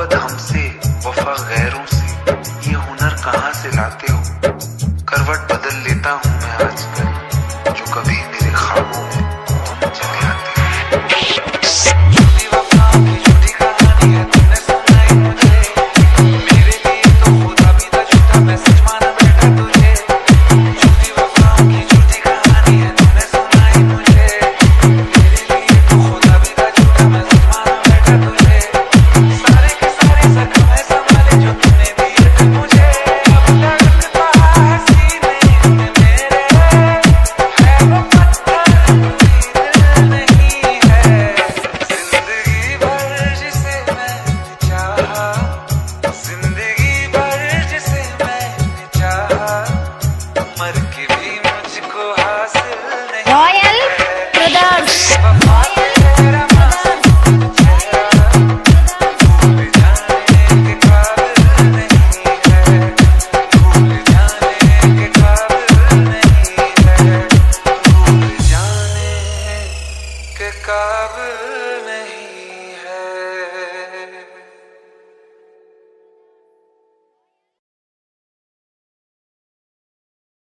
मोहब्बत हमसे, वफा गैरों से, ये हुनर कहाँ से लाते हो? करवट बदल लेता हूँ मैं आजकल, जो कभी मेरे ख्वाबों में तुम चले आते हो। झूठी वफाओं की झूठी कहानी है, तुमने सुनाई मुझे, मेरे लिए तो खुदा भी था झूठा, मैं सच माना बैठा तुझे। झूठी वफाओं की झूठी कहानी है, तुमने सुनाई मुझे, मेरे लिए तो खुदा भी था झूठा, मैं सच माना बैठा तुझे। सारे के सारे जख्म है संभाले जो तूने दिए थे मुझे, अब धड़कता है सीने में मेरे, है वो पत्थर दिल नहीं है। जिंदगी भर जिसे मैंने चाहा, जिंदगी भर जिसे मैंने चाहा, मर के भी मुझको हासिल नहीं रॉयल है। ब्रदर्स वफा तेरा मासूम चेहरा, भूल जाने के काबिल नहीं है, भूल जाने के काबिल नहीं है, भूल जाने के काबिल